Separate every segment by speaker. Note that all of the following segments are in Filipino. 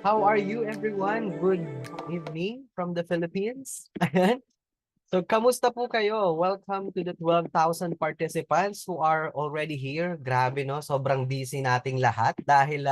Speaker 1: How are you, everyone? Good evening from the Philippines. Ayan. So, kamusta po kayo? Welcome to the 12,000 participants who are already here. Grabe, no? Sobrang busy nating lahat dahil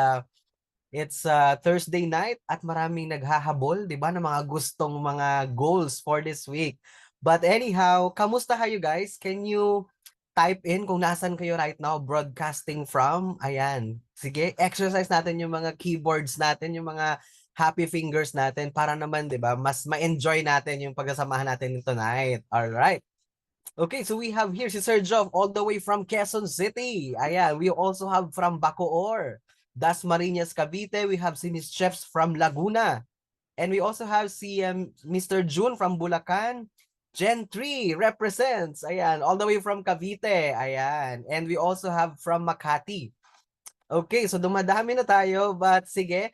Speaker 1: it's Thursday night at maraming naghahabol, di ba, ng mga gustong mga goals for this week. But anyhow, kamusta kayo guys? Can you type in kung nasan kayo right now broadcasting from? Ayan. Sige, exercise natin yung mga keyboards natin, yung mga happy fingers natin para naman, di ba, mas ma-enjoy natin yung pagkasamahan natin tonight. All right. Okay, so we have here si Sir Jov all the way from Quezon City. Ayan, we also have from Bacoor, Dasmariñas, Cavite. We have si Miss Chefs from Laguna. And we also have si Mr. June from Bulacan. Gen 3 represents. Ayan, all the way from Cavite. Ayan. And we also have from Makati. Okay, so dumadami na tayo, but sige,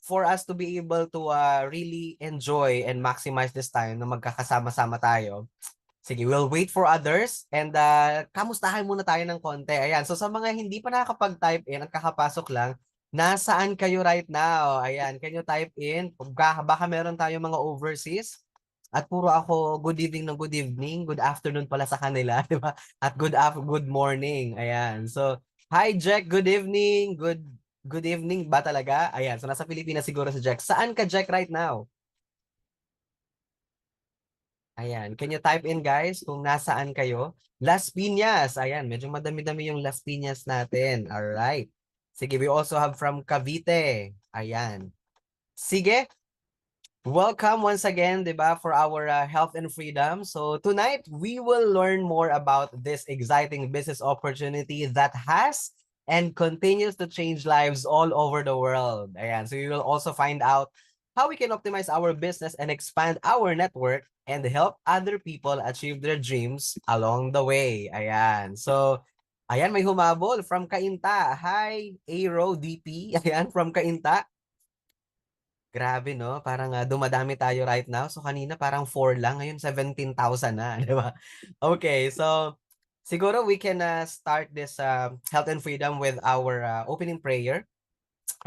Speaker 1: for us to be able to really enjoy and maximize this time na magkakasama-sama tayo. Sige, we'll wait for others and kamustahan muna tayo ng konti. Ayan, so sa mga hindi pa nakakapag-type in at kakapasok lang, nasaan kayo right now? Ayan, can you type in? Baka meron tayong mga overseas at puro ako good evening ng good evening, good afternoon pala sa kanila, di ba? At good morning. Ayan. So, hi Jack, good evening. Good evening ba talaga? Ayan, so nasa Pilipinas siguro si Jack. Saan ka Jack right now? Ayan. Can you type in guys kung nasaan kayo? Las Piñas. Ayan. Medyo madami-dami yung Las Piñas natin. Alright. Sige, we also have from Cavite. Ayan. Sige. Welcome once again, diba, for our health and freedom. So tonight, we will learn more about this exciting business opportunity that has and continues to change lives all over the world. Ayan. So you will also find out how we can optimize our business and expand our network and help other people achieve their dreams along the way. Ayan. So, ayan, may humabol from Cainta. Hi, Aero DP. Ayan, from Cainta. Grabe, no? Parang dumadami tayo right now. So, kanina parang 4 lang. Ngayon, 17,000 na. Di ba? Okay, so siguro we can start this health and freedom with our opening prayer.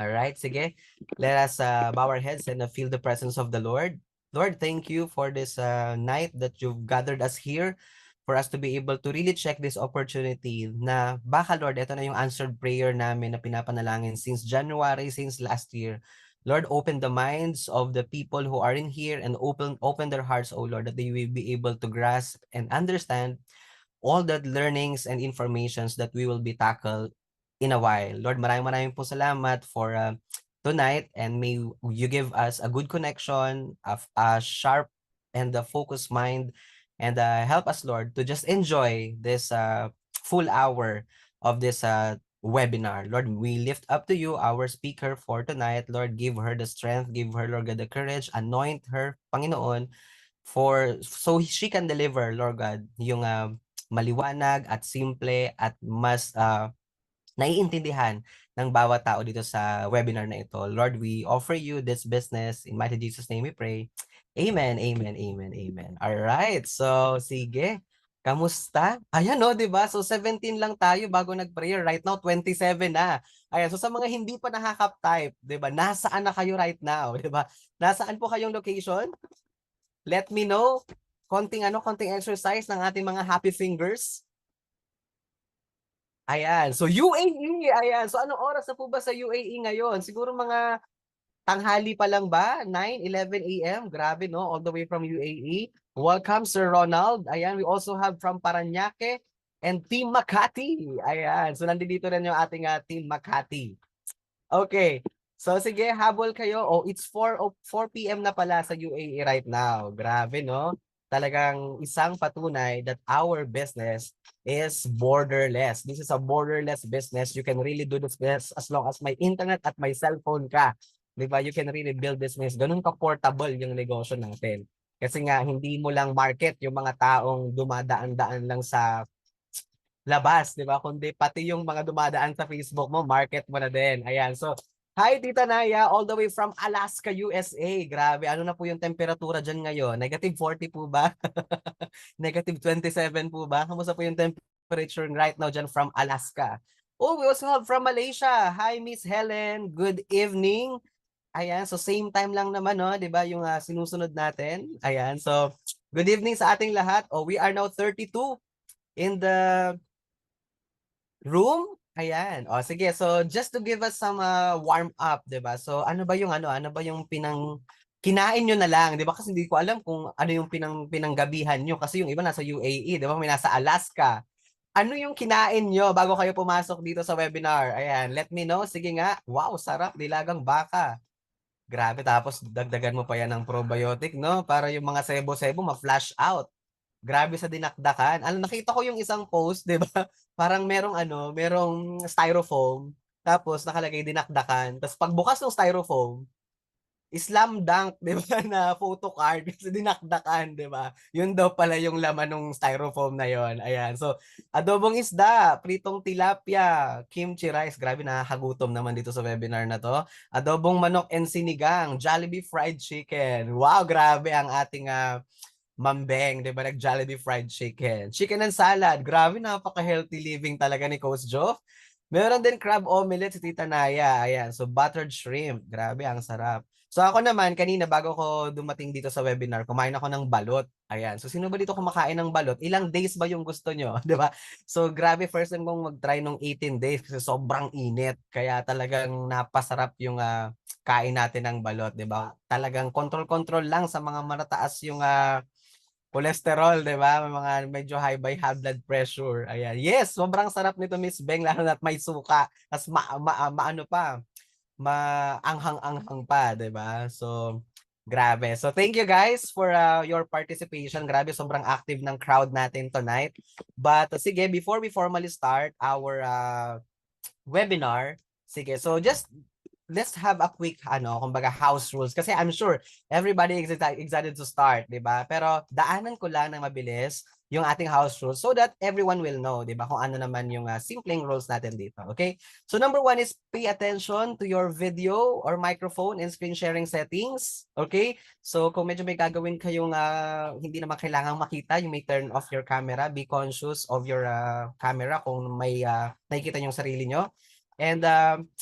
Speaker 1: All right, sige. Let us bow our heads and feel the presence of the Lord. Lord, thank you for this night that you've gathered us here for us to be able to really check this opportunity na baka, Lord, ito na yung answered prayer namin na pinapanalangin since January, since last year. Lord, open the minds of the people who are in here and open their hearts, oh Lord, that they will be able to grasp and understand all the learnings and informations that we will be tackled in a while. Lord, maraming po salamat for tonight, and may you give us a good connection, a sharp and a focused mind, and help us, Lord, to just enjoy this full hour of this webinar. Lord, we lift up to you our speaker for tonight. Lord, give her the strength, give her, Lord God, the courage, anoint her, Panginoon, for so she can deliver, Lord God, yung maliwanag at simple at mas naiintindihan ng bawat tao dito sa webinar na ito. Lord, we offer you this business. In mighty Jesus' name we pray. Amen, amen, amen, amen. All right, so sige. Kamusta? Ayan, no, 'di ba? So 17 lang tayo bago nag-prayer. Right now 27 na. Ayan, so sa mga hindi pa nakaka-type, 'di ba? Nasaan na kayo right now, 'di ba? Nasaan po kayong location? Let me know. Konting exercise ng ating mga happy fingers. Ayan. So UAE, ayan. So anong oras na po ba sa UAE ngayon? Siguro mga tanghali pa lang ba? 9:11 a.m. Grabe, no? All the way from UAE. Welcome, Sir Ronald. Ayan, we also have from Parañaque and Team Makati. Ayan. So nandito rin yung ating Team Makati. Okay. So sige, habol kayo. Oh, it's 4 p.m. na pala sa UAE right now. Grabe, no? Talagang isang patunay that our business is borderless. This is a borderless business. You can really do this business as long as may internet at may cellphone ka. Di ba? You can really build business. Ganun ka-portable yung negosyo natin. Kasi nga, hindi mo lang market yung mga taong dumadaan-daan lang sa labas, di ba? Kundi pati yung mga dumadaan sa Facebook mo, market mo na din. Ayan. So, hi Tita Naya, all the way from Alaska, USA. Grabe, ano na po yung temperatura dyan ngayon? -40 po ba? -27 po ba? Kamusta po yung temperature right now dyan from Alaska? Oh, we also have from Malaysia. Hi Miss Helen, good evening. Ayan, so same time lang naman, no? 'Di ba, yung sinusunod natin. Ayan, so good evening sa ating lahat. Oh, we are now 32 in the room. Ayan. O sige, so just to give us some warm up, 'di ba? So ano ba yung kinain nyo na lang, 'di ba? Kasi hindi ko alam kung ano yung pinanggabihan nyo kasi yung iba nasa UAE, 'di ba? May nasa Alaska. Ano yung kinain nyo bago kayo pumasok dito sa webinar? Ayan, let me know. Sige nga. Wow, sarap, dilagang baka. Grabe, tapos dagdagan mo pa yan ng probiotic, no? Para yung mga sebo-sebo ma-flash out. Grabe sa dinakdakan. Ano, nakita ko yung isang post, 'di ba? Parang merong styrofoam, tapos nakalagay dinakdakan. Tapos pagbukas ng styrofoam, slam dunk, 'di ba, na photo card kasi dinakdakan, 'di ba? Yun daw pala yung laman ng styrofoam na yon. Ayan. So, adobong isda, pritong tilapia, kimchi rice. Grabe, nakakagutom naman dito sa webinar na to. Adobong manok and sinigang, Jollibee fried chicken. Wow, grabe ang ating Mambeng, 'di ba? Nag-Jollibee fried chicken. Chicken and salad. Grabe, napaka-healthy living talaga ni Coach Joe. Meron din crab omelet si Tita Naya. Ayan. So, buttered shrimp. Grabe, ang sarap. So, ako naman, kanina bago ko dumating dito sa webinar, kumain ako ng balot. Ayan. So, sino ba dito kumakain ng balot? Ilang days ba yung gusto nyo? 'Di ba? So, grabe, first time kong mag-try nung 18 days kasi sobrang init. Kaya talagang napasarap yung kain natin ng balot, 'di ba? Talagang control-control lang sa mga marataas yung cholesterol, 'di ba? May mga medyo high blood pressure. Ayan. Yes, sobrang sarap nito, Miss Beng, lalo na't may suka. Tapos maano pa, maanghang-anghang pa, 'di ba? So, grabe. So, thank you guys for your participation. Grabe, sobrang active ng crowd natin tonight. But sige, before we formally start our webinar, sige, so just let's have a quick kumbaga house rules kasi I'm sure everybody is excited to start, 'di ba? Pero daanan ko lang ng mabilis yung ating house rules so that everyone will know, 'di ba? Kung ano naman yung simpleng rules natin dito, okay? So number one is pay attention to your video or microphone and screen sharing settings, okay? So kung medyo may gagawin kayong hindi naman kailangang makita, you may turn off your camera, be conscious of your camera kung may nakikita yung sarili nyo. And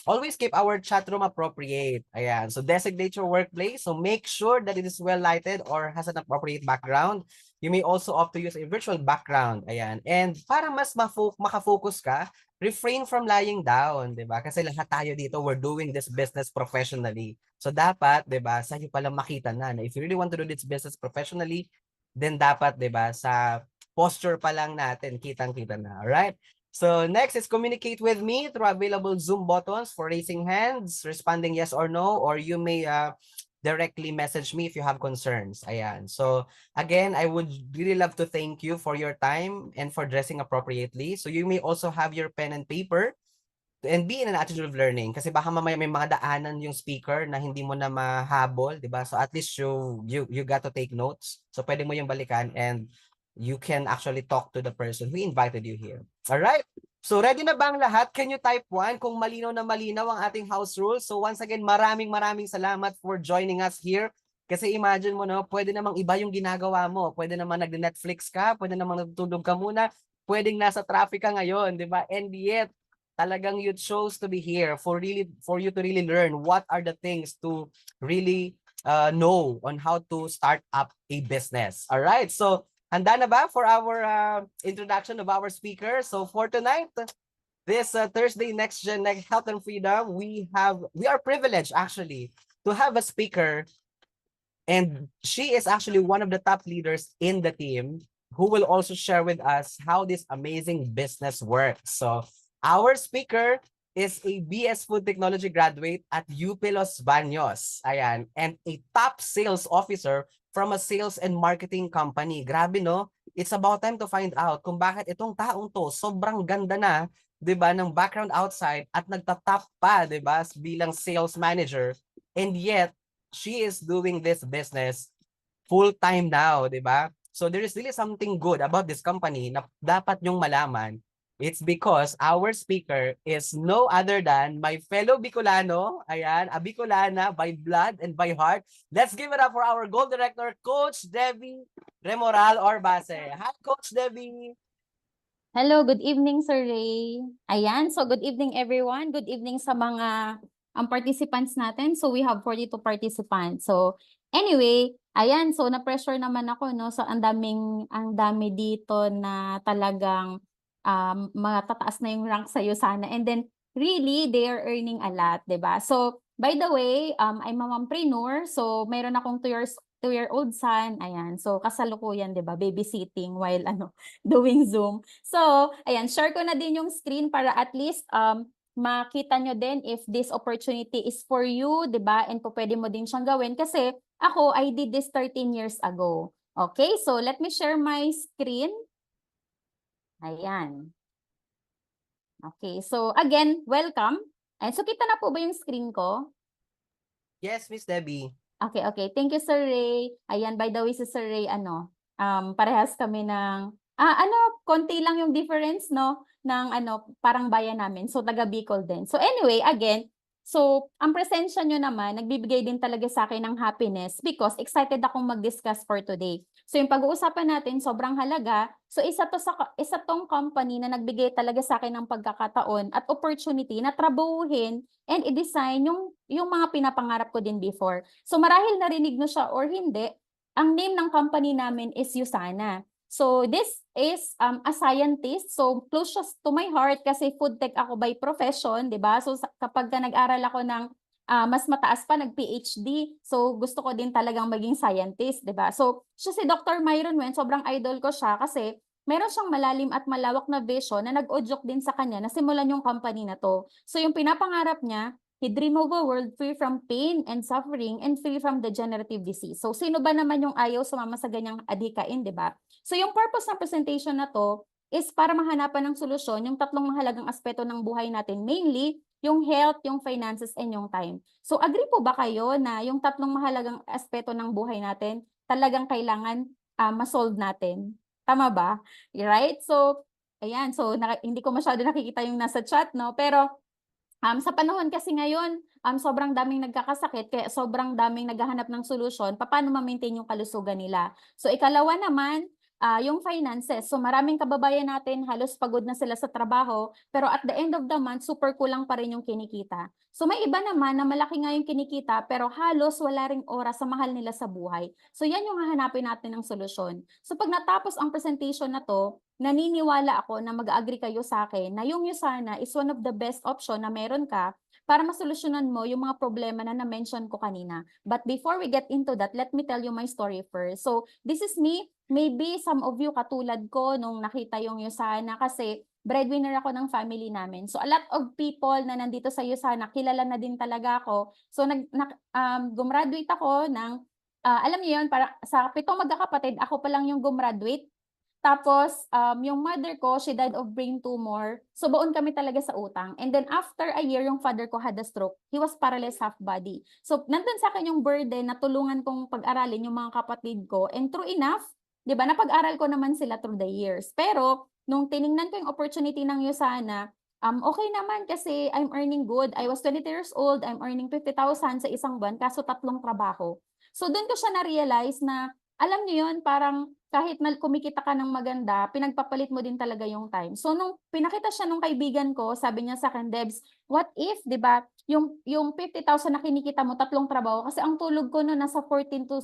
Speaker 1: always keep our chat room appropriate. Ayan. So designate your workplace. So make sure that it is well lighted or has an appropriate background. You may also opt to use a virtual background. Ayan. And para mas makafocus ka, refrain from lying down, 'di ba? Kasi lahat tayo dito, we're doing this business professionally. So dapat, 'di ba, sa iyo pala makita na if you really want to do this business professionally, then dapat, 'di ba, sa posture pa lang natin kitang-kita na. All right? So next is communicate with me through available Zoom buttons for raising hands, responding yes or no, or you may directly message me if you have concerns. Ayan. So again, I would really love to thank you for your time and for dressing appropriately. So you may also have your pen and paper and be in an attitude of learning kasi baka mamaya may mga daanan yung speaker na hindi mo na mahabol, 'di ba? So at least you got to take notes. So pwede mo yung balikan and you can actually talk to the person who invited you here. All right? So ready na ba ang lahat? Can you type 1 kung malinaw na malinaw ang ating house rules? So once again, maraming salamat for joining us here. Kasi imagine mo, no, pwede namang iba yung ginagawa mo. Pwede namang nag-Netflix ka, pwede namang natutulog ka muna, pwedeng nasa traffic ka ngayon, 'di ba? And yet, talagang you chose to be here for you to really learn what are the things to really know on how to start up a business. All right? So handa na ba for our introduction of our speaker? So for tonight, this Thursday Next Gen Health and Freedom, we are privileged actually to have a speaker, and she is actually one of the top leaders in the team who will also share with us how this amazing business works. So our speaker is a BS Food Technology graduate at UP Los Baños. Ayan, and a top sales officer from a sales and marketing company. Grabe, no? It's about time to find out kung bakit itong taong to sobrang ganda na, 'di ba, ng background outside at nagtatap pa, 'di ba, bilang sales manager. And yet, she is doing this business full time now, 'di ba? So there is really something good about this company na dapat nyong malaman. It's because our speaker is no other than my fellow Bicolano. Ayan, a Bicolana by blood and by heart. Let's give it up for our goal director, Coach Debbie Remoral Orbase. Hi, Coach Debbie.
Speaker 2: Hello, good evening, Sir Ray. Ayan, so good evening everyone. Good evening sa mga ang participants natin. So we have 42 participants. So anyway, ayan, so na-pressure naman ako, no? So ang dami dito na talagang matataas na yung rank sa'yo sana. And then really, they are earning a lot, 'di ba? So by the way, I'm a mompreneur. So mayroon akong 2-year-old son. Ayan, so kasalukuyan, 'di ba? Babysitting while doing Zoom. So ayan, share ko na din yung screen para at least makita nyo din if this opportunity is for you, 'di ba? And po pwede mo din siyang gawin kasi ako, I did this 13 years ago. Okay, so let me share my screen. Ayan. Okay, so again, welcome. And so kita na po ba yung screen ko?
Speaker 1: Yes, Miss Debbie.
Speaker 2: Okay, okay. Thank you, Sir Ray. Ayan, by the way, si Sir Ray, parehas kami ng, konti lang yung difference, no? Ng parang bayan namin. So, taga Bicol din. So, anyway, again, so, ang presensya nyo naman, nagbibigay din talaga sa akin ng happiness because excited akong mag-discuss for today. So, yung pag-uusapan natin, sobrang halaga. So, isa tong company na nagbigay talaga sa akin ng pagkakataon at opportunity na trabahuhin and i-design yung mga pinapangarap ko din before. So, marahil narinig nyo siya or hindi, ang name ng company namin is USANA. So, this is a scientist. So, close siya to my heart kasi food tech ako by profession, di ba? So, kapag nag-aral ako ng mas mataas pa, nag-PhD. So, gusto ko din talagang maging scientist, di ba? So, siya si Dr. Myron Wen, sobrang idol ko siya kasi meron siyang malalim at malawak na vision na nag-udyok din sa kanya na simulan yung company na to. So, yung pinapangarap niya, he dream of a world free from pain and suffering and free from degenerative disease. So, sino ba naman yung ayaw sumama sa ganyang adhikain, di ba? So, yung purpose ng presentation na to is para mahanapan ng solusyon yung tatlong mahalagang aspeto ng buhay natin, mainly yung health, yung finances, and yung time. So, agree po ba kayo na yung tatlong mahalagang aspeto ng buhay natin talagang kailangan ma-solve natin? Tama ba? Right? So, ayan. So, hindi ko masyado nakikita yung nasa chat, no? Pero, sa panahon kasi ngayon, sobrang daming nagkakasakit, kaya sobrang daming naghahanap ng solusyon, paano ma-maintain yung kalusugan nila. So, ikalawa naman, yung finances. So, maraming kababayan natin, halos pagod na sila sa trabaho, pero at the end of the month, super kulang pa rin yung kinikita. So, may iba naman na malaki nga yung kinikita, pero halos wala ring oras sa mahal nila sa buhay. So, yan yung hahanapin natin ng solusyon. So, pag natapos ang presentation na to, naniniwala ako na mag-agree kayo sa akin na yung USANA is one of the best option na meron ka para masolusyonan mo yung mga problema na na-mention ko kanina. But before we get into that, let me tell you my story first. So, this is me. Maybe some of you katulad ko nung nakita yung USANA kasi breadwinner ako ng family namin. So, a lot of people na nandito sa USANA, kilala na din talaga ako. So, gumraduate ako ng, alam niyo yun, para sa 7 magkakapatid, ako pa lang yung gumraduate. Tapos, yung mother ko, she died of brain tumor. So, baon kami talaga sa utang. And then, after a year, yung father ko had a stroke. He was paralyzed half body. So, nandun sa akin yung burden na tulungan kong pag-aralin yung mga kapatid ko. And true enough, di ba, napag-aral ko naman sila through the years. Pero, nung tiningnan ko yung opportunity ng USANA, okay naman kasi I'm earning good. I was 22 years old. I'm earning 50,000 sa isang buwan, kaso 3 trabaho. So, doon ko siya na-realize na, alam niyo yun, parang kahit kumikita ka ng maganda, pinagpapalit mo din talaga yung time. So, nung pinakita siya nung kaibigan ko, sabi niya sa akin, Debs, what if, di ba, yung 50,000 na kinikita mo, 3 trabaho, kasi ang tulog ko noon nasa 14 to,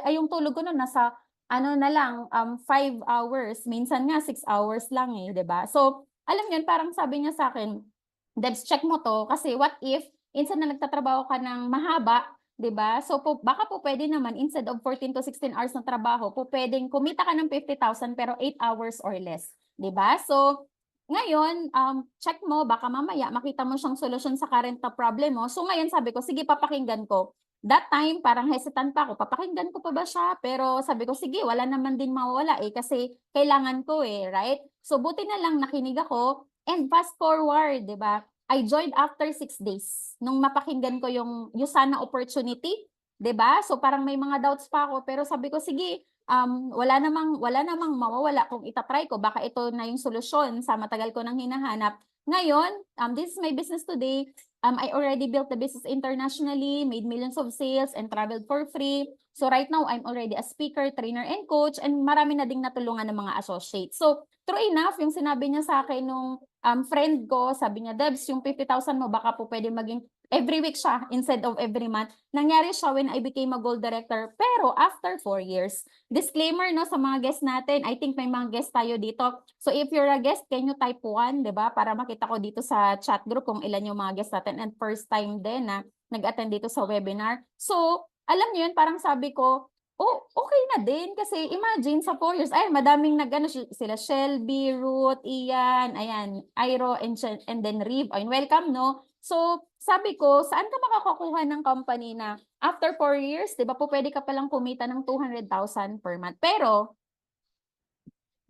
Speaker 2: yung tulog ko noon nasa, na lang, 5 hours, minsan nga 6 hours lang di ba? So, alam niyo, parang sabi niya sa akin, Debs, check mo to, kasi what if, instead na nagtatrabaho ka ng mahaba, 'di ba? So baka po pwede naman instead of 14 to 16 hours na trabaho, po pwedeng kumita ka ng 50,000 pero 8 hours or less, 'di ba? So ngayon, check mo baka mamaya makita mo siyang solusyon sa current na problem mo. So ngayon sabi ko, sige papakinggan ko. That time parang hesitant pa ako, papakinggan ko pa ba siya? Pero sabi ko, sige, wala naman din mawawala kasi kailangan ko right? So buti na lang nakinig ako and fast forward, 'di ba? I joined after 6 days nung mapakinggan ko yung USANA opportunity, 'di ba? So parang may mga doubts pa ako pero sabi ko sige, wala namang mawawala kung itatry ko, baka ito na yung solusyon sa matagal ko nang hinahanap. Ngayon, this is my business today. I already built the business internationally, made millions of sales, and traveled for free. So right now, I'm already a speaker, trainer, and coach, and marami na ding natulungan ng mga associates. So true enough, yung sinabi niya sa akin nung friend ko, sabi niya, Debs, yung 50,000 mo, baka po pwede maging every week siya instead of every month. Nangyari siya when I became a gold director, pero after 4 years. Disclaimer no sa mga guests natin, I think may mga guests tayo dito. So if you're a guest, can you type 1, 'di ba? Para makita ko dito sa chat group kung ilan yung mga guests natin and first time din na nag-attend dito sa webinar. So, alam niyo yun, parang sabi ko, oh, okay na din kasi imagine sa 4 years, ay madaming nag-ano sila Shelby, Ruth, Ian, ayan, Iro and then Reeve. Ayun, welcome no. So, sabi ko, saan ka makakakuha ng company na after 4 years, 'di ba po pwede ka palang kumita ng 200,000 per month. Pero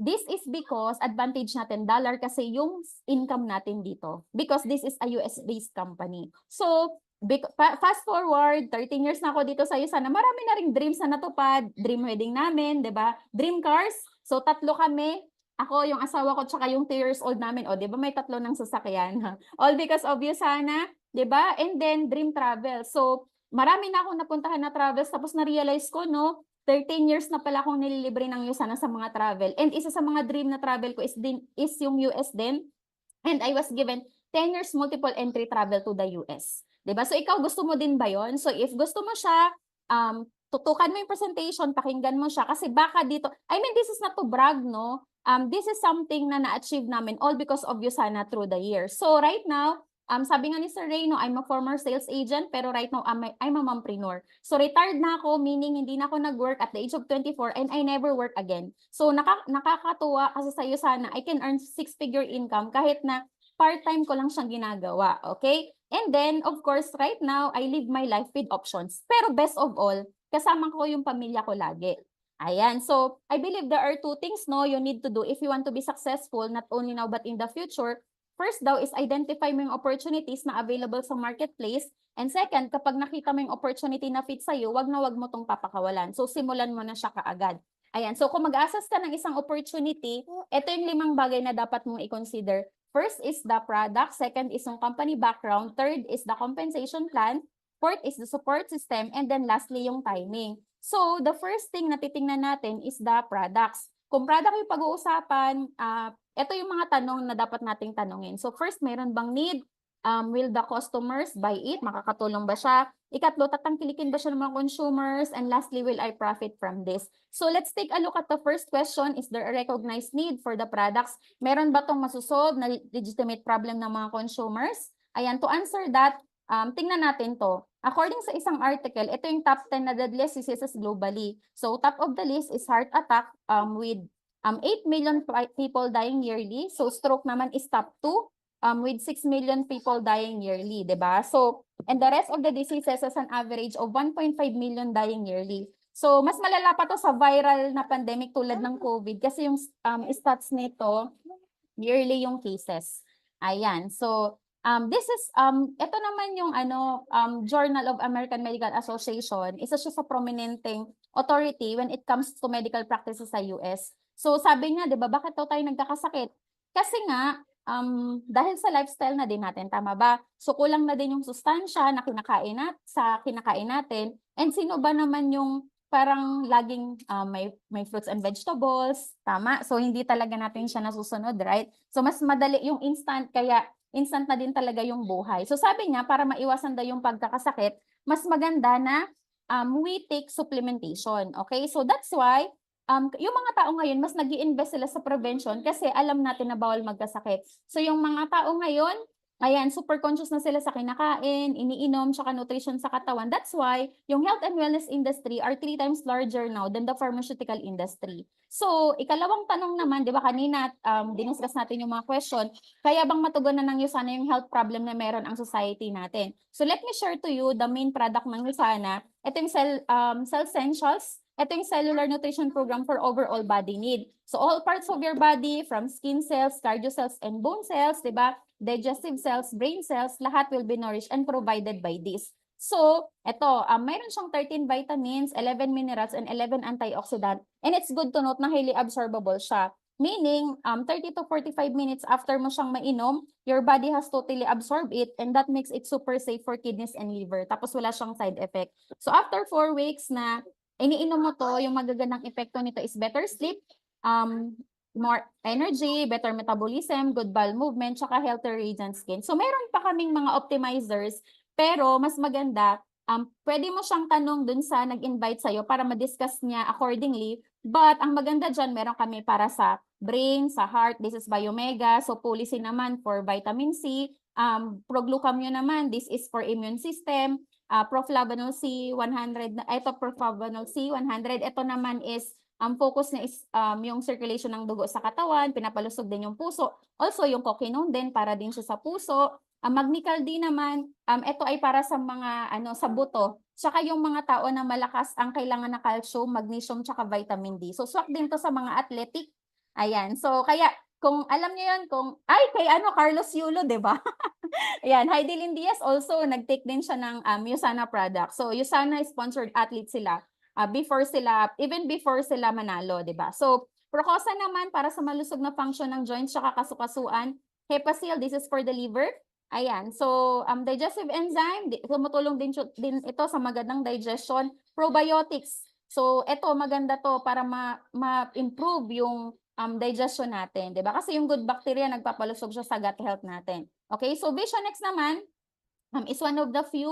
Speaker 2: this is because advantage natin dollar kasi yung income natin dito because this is a US-based company. So, fast forward, 13 years na ako dito sa USA na marami na ring dreams na natupad. Dream wedding namin, 'di ba? Dream cars. So, tatlo kami. Ako, yung asawa ko, tsaka yung 2 years old namin. O, 'di ba may tatlo ng sasakyan? All because of you sana, 'di ba? And then, dream travel. So, marami na akong napuntahan na travels. Tapos, na-realize ko, no, 13 years na pala akong nililibre ng USANA sa mga travel. And isa sa mga dream na travel ko is yung US din. And I was given 10 years multiple entry travel to the US. 'Di ba? So ikaw gusto mo din ba 'yon? So if gusto mo siya, tutukan mo yung presentation, pakinggan mo siya kasi baka dito, I mean this is not to brag, no? This is something na na-achieve namin all because of USANA through the years. So right now, sabi nga ni Sir Ray, no, I'm a former sales agent, pero right now, I'm a mompreneur. So, retired na ako, meaning hindi na ako nag-work at the age of 24 and I never work again. So, nakakatuwa kasi sa iyo sana, I can earn 6-figure income kahit na part-time ko lang siyang ginagawa, okay? And then, of course, right now, I live my life with options. Pero best of all, kasama ko yung pamilya ko lagi. Ayan, so I believe there are 2 things no you need to do if you want to be successful, not only now but in the future. First daw is identify mo yung opportunities na available sa marketplace. And second, kapag nakita mo yung opportunity na fit sa'yo, wag mo tong papakawalan. So, simulan mo na siya kaagad. Ayan, so kung mag-assess ka ng isang opportunity, ito yung 5 bagay na dapat mong i-consider. First is the product, second is yung company background, third is the compensation plan, fourth is the support system, and then lastly yung timing. So, the first thing na titingnan natin is the products. Kung product yung pag-uusapan, ito yung mga tanong na dapat nating tanungin. So first, meron bang need? Will the customers buy it? Makakatulong ba siya? Ikatlo, tatangkilikin ba siya ng mga consumers? And lastly, will I profit from this? So let's take a look at the first question. Is there a recognized need for the products? Meron ba itong masusolve na legitimate problem ng mga consumers? Ayan, to answer that, tingnan natin to. According sa isang article, ito yung top 10 na deadliest diseases globally. So top of the list is heart attack with 8 million people dying yearly. So stroke naman is top 2 with 6 million people dying yearly, 'di ba? So and the rest of the diseases has an average of 1.5 million dying yearly. So mas malala pa to sa viral na pandemic tulad ng COVID kasi yung stats nito yearly yung cases. Ayan. So this is ito naman yung Journal of American Medical Association. Isa siya sa prominenteng authority when it comes to medical practices sa US. So sabi niya, 'di ba, bakit daw tayo nagkakasakit? Kasi nga dahil sa lifestyle na din natin, tama ba? So kulang na din yung sustansya na kinakain natin. And sino ba naman yung parang laging may fruits and vegetables, tama? So hindi talaga natin siya nasusunod, right? So mas madali yung instant, kaya instant na din talaga yung buhay. So sabi niya, para maiwasan daw yung pagkakasakit, mas maganda na we take supplementation. Okay? So that's why yung mga tao ngayon, mas nag-i-invest sila sa prevention kasi alam natin na bawal magkasakit. So yung mga tao ngayon, ayan, super conscious na sila sa kinakain, iniinom, tsaka nutrition sa katawan. That's why yung health and wellness industry are 3 times larger now than the pharmaceutical industry. So, ikalawang tanong naman, di ba kanina, diniscuss natin yung mga question, kaya bang matugunan ng USANA yung health problem na meron ang society natin? So, let me share to you the main product ng USANA. Ito yung Cell Essentials. Ito yung cellular nutrition program for overall body need. So, all parts of your body, from skin cells, cardio cells, and bone cells, di ba? Digestive cells, brain cells, lahat will be nourished and provided by this. So, ito, mayroon siyang 13 vitamins, 11 minerals, and 11 antioxidant. And it's good to note na highly absorbable siya. Meaning, 30 to 45 minutes after mo siyang mainom, your body has totally absorbed it and that makes it super safe for kidneys and liver. Tapos wala siyang side effect. So, after 4 weeks na iniinom mo to, yung magagandang epekto nito is better sleep, more energy, better metabolism, good bowel movement, tsaka healthier radiant skin. So, meron pa kaming mga optimizers Pero mas maganda, pwede mo siyang tanong dun sa nag-invite sa'yo para ma-discuss niya accordingly. But ang maganda dyan, meron kami para sa brain, sa heart, this is Biomega. So policy naman for vitamin C. Proglucamyo naman, this is for immune system. Proflavanol C 100, ito proflavanol C 100. Ito naman is focus na is yung circulation ng dugo sa katawan, pinapalusog din yung puso. Also yung coquinone din para din siya sa puso. Ang Magnical D naman, ito ay para sa mga sa buto. Tsaka yung mga tao na malakas ang kailangan ng calcium, magnesium, tsaka vitamin D. So swak din to sa mga athletic. Ayan. So kaya kung alam niyo yun, kung ay kay Carlos Yulo, 'di ba? Ayan, Heidi Lynn Diaz also nag-take din siya ng USANA product. So USANA sponsored athlete sila even before sila manalo, 'di ba? So Procosa naman para sa malusog na function ng joints tsaka kasukasuan. Hepasil, this is for the liver. Ayan. So digestive enzyme, tumutulong din ito sa magandang digestion. Probiotics. So ito maganda to para ma-improve yung digestion natin, 'di ba? Kasi yung good bacteria nagpapalusog siya sa gut health natin. Okay, so Visionex naman is one of the few,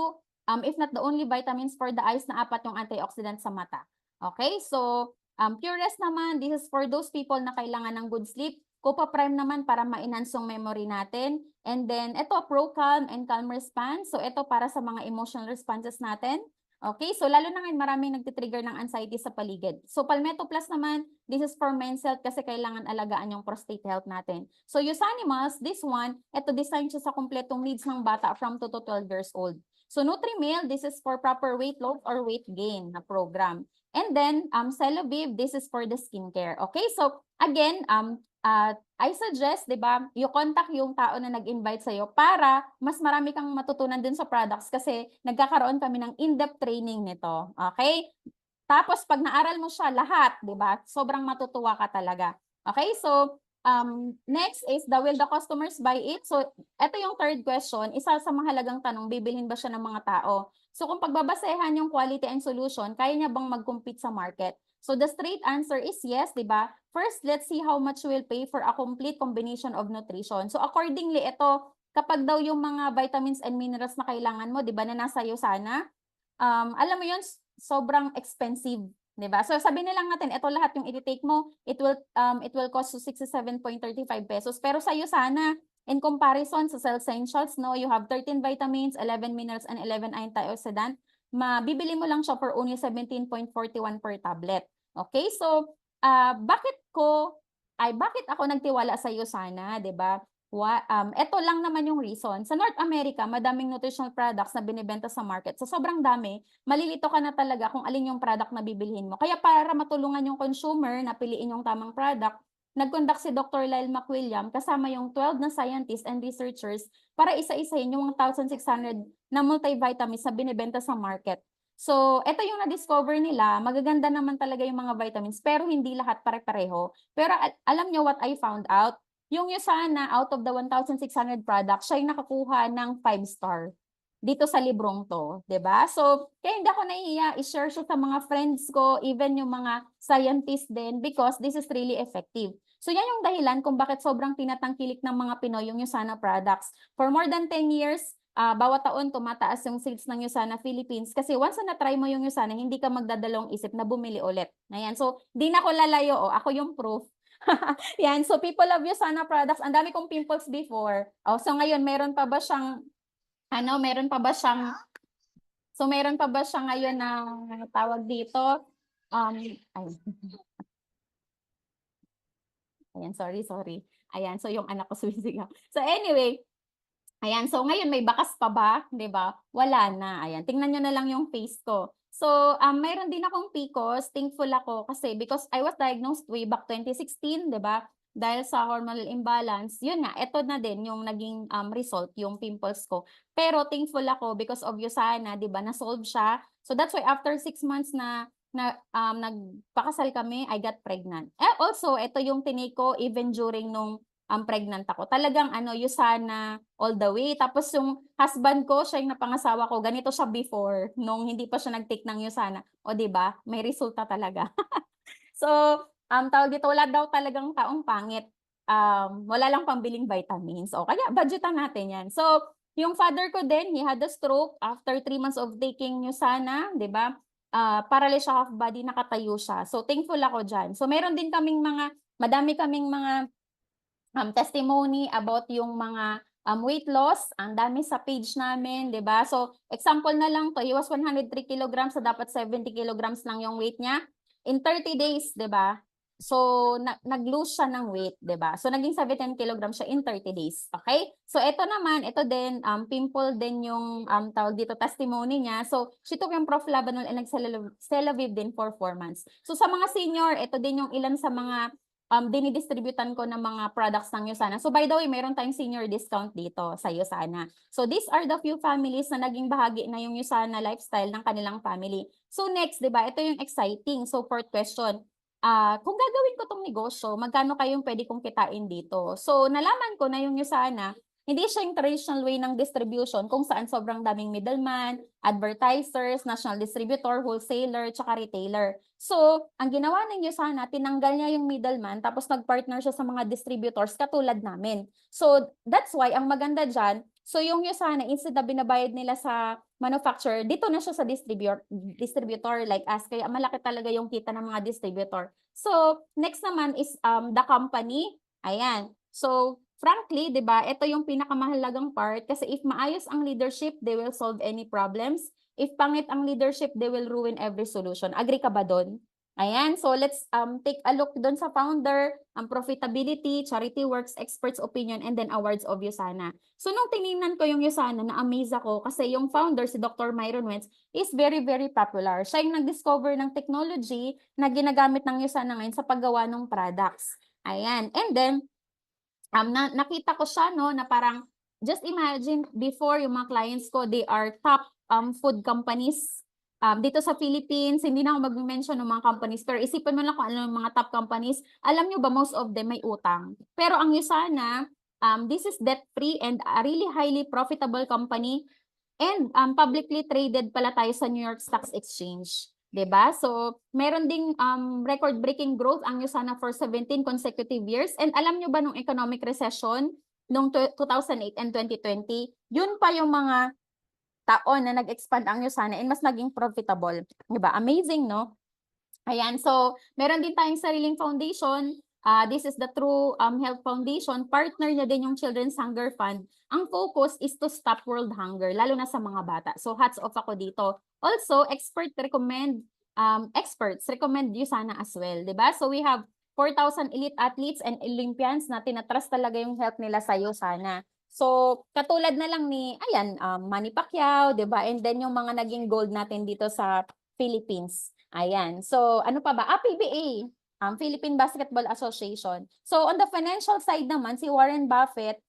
Speaker 2: if not the only vitamins for the eyes na 4 yung antioxidant sa mata. Okay, so Purest naman, this is for those people na kailangan ng good sleep. Copa Prime naman para ma-enhance yung memory natin. And then, ito, Pro Calm and Calm Response. So, ito para sa mga emotional responses natin. Okay, so lalo na ngayon maraming nagtitrigger ng anxiety sa paligid. So Palmetto Plus naman, this is for men's health kasi kailangan alagaan yung prostate health natin. So Eusanimals, this one, ito design siya sa kumpletong needs ng bata from 2 to 12 years old. So Nutrimil, this is for proper weight loss or weight gain na program. And then Celoviv, this is for the skincare. Okay, so again, I suggest, 'di ba, you contact yung tao na nag-invite sa'yo para mas marami kang matutunan dun sa products kasi nagkakaroon kami ng in-depth training nito. Okay? Tapos pag naaral mo siya lahat, 'di ba? Sobrang matutuwa ka talaga. Okay? So, next is will the customers buy it? So, ito yung third question, isa sa mahalagang tanong, bibilhin ba siya ng mga tao? So, kung pagbabasehan yung quality and solution, kaya niya bang mag-compete sa market? So, the straight answer is yes, 'di ba? First, let's see how much we'll pay for a complete combination of nutrition. So, accordingly, ito, kapag daw yung mga vitamins and minerals na kailangan mo, 'di ba, na nasa iyo sana, alam mo yun, sobrang expensive, 'di ba? So sabihin na lang natin, ito lahat yung i-take mo, it will cost you 67.35 pesos. Pero sa iyo sana, in comparison sa Cell Essentials, no, you have 13 vitamins, 11 minerals, and 11 antioxidant. Mabibili mo lang siya for only 17.41 per tablet. Okay? So, bakit ako nagtiwala sa iyo sana, 'di ba? Ito lang naman yung reason. Sa North America, madaming nutritional products na binibenta sa market. So sobrang dami, malilito ka na talaga kung alin yung product na bibilhin mo. Kaya para matulungan yung consumer na piliin yung tamang product, nag-conduct si Dr. Lyle McWilliam kasama yung 12 na scientists and researchers para isa-isahin yung 1,600 na multivitamins na binibenta sa market. So, ito yung na-discover nila, magaganda naman talaga yung mga vitamins, pero hindi lahat pare-pareho. Pero alam nyo what I found out? Yung Usana, out of the 1,600 products, siya yung nakakuha ng 5-star dito sa librong to, 'di ba? So, kaya hindi ako nahihiya i-share siya sa mga friends ko, even yung mga scientists din because this is really effective. So, yan yung dahilan kung bakit sobrang tinatangkilik ng mga Pinoy yung Usana products. For more than 10 years, bawat taon tumataas yung sales ng Usana Philippines kasi once na try mo yung Usana, hindi ka magdadalawang isip na bumili ulit. Ayan. So, di na ako lalayo. Ako yung proof. Yan, so people love Usana products. Ang dami kong pimples before. So ngayon, meron pa ba siyang ngayon na tawag dito? Ay. Ayan, sorry. Ayan, so yung anak ko sumisigaw. So anyway, ayan, so ngayon may bakas pa ba? 'Di ba? Wala na. Ayan, tingnan niyo na lang yung face ko. So, mayroon din akong PCOS. Thankful ako kasi because I was diagnosed way back 2016, 'di ba? Dahil sa hormonal imbalance. Yun nga, ito na din yung naging result, yung pimples ko. Pero thankful ako because of Usana, 'di ba? Na-solve siya. So that's why after 6 months na nagpakasal kami, I got pregnant. Also, ito yung tinake ko even during nung pregnant ako. Talagang Usana all the way. Tapos yung husband ko, siya yung napangasawa ko, ganito siya before, nung hindi pa siya nag-take ng Usana. O 'di ba? May resulta talaga. So, tawag dito, wala daw talagang taong pangit. Wala lang pambiling vitamins. O kaya budgetan natin 'yan. So, yung father ko din, he had a stroke after 3 months of taking Nusana, di ba? Paralyzed siya half body, nakatayo siya. So thankful ako dyan. So meron din kaming madami kaming mga testimony about yung mga weight loss. Ang dami sa page namin, di ba? So example na lang to, he was 103 kilograms, so dapat 70 kilograms lang yung weight niya. In 30 days, di ba? So, nag-lose siya ng weight, di ba? So, naging 17 kilograms siya in 30 days. Okay? So, ito naman, ito din, pimple din yung tawag dito, testimony niya. So, she took yung Proflavanol and nag-Celavive din for 4 months. So, sa mga senior, ito din yung ilan sa mga dinidistributan ko ng mga products ng Yusana. So, by the way, mayroon tayong senior discount dito sa Yusana. So, these are the few families na naging bahagi na yung Yusana lifestyle ng kanilang family. So, next, di ba? Ito yung exciting. So, fourth question. Kung gagawin ko tong negosyo, magkano kayong pwede kong kitain dito? So, nalaman ko na yung Yusana, hindi siya yung traditional way ng distribution kung saan sobrang daming middleman, advertisers, national distributor, wholesaler, tsaka retailer. So, ang ginawa ng Yusana, tinanggal niya yung middleman tapos nag-partner siya sa mga distributors katulad namin. So, that's why ang maganda dyan, so yung Yusana, instead na binabayad nila sa manufacturer, dito na siya sa distributor like us. Kaya malaki talaga yung kita ng mga distributor. So, next naman is the company. Ayan. So, frankly, 'di ba? Ito yung pinakamahalagang part kasi if maayos ang leadership, they will solve any problems. If pangit ang leadership, they will ruin every solution. Agree ka ba doon? Ayan, so let's take a look doon sa founder, ang profitability, charity works, experts opinion, and then awards of Yusana. So nung tiningnan ko yung Yusana, na-amaze ako kasi yung founder, si Dr. Myron Wentz, is very, very popular. Siya yung nag-discover ng technology na ginagamit ng Yusana ngayon sa paggawa ng products. Ayan. And then, nakita ko siya, no, na parang, just imagine, before yung mga clients ko, they are top food companies dito sa Philippines. Hindi na ako mag-mention ng mga companies, pero isipin mo lang kung ano yung mga top companies. Alam nyo ba, most of them may utang. Pero ang Yusana, this is debt-free and a really highly profitable company. And publicly traded pala tayo sa New York Stock Exchange. 'Di ba? So, meron ding record-breaking growth ang Yusana for 17 consecutive years. And alam nyo ba nung economic recession noong 2008 and 2020, yun pa yung mga taon na nag-expand ang Yusana and mas naging profitable. 'Di ba? Amazing, no? Ayan, so meron din tayong sariling foundation. This is the True Health Foundation. Partner niya din yung Children's Hunger Fund. Ang focus is to stop world hunger, lalo na sa mga bata. So hats off ako dito. Also, experts recommend Yusana as well, di ba? So we have 4,000 elite athletes and Olympians na tinatrust talaga yung health nila sa Yusana. So, katulad na lang ni, Manny Pacquiao, di ba? And then yung mga naging gold natin dito sa Philippines. Ayan. So, ano pa ba? PBA, Philippine Basketball Association. So, on the financial side naman, si Warren Buffett,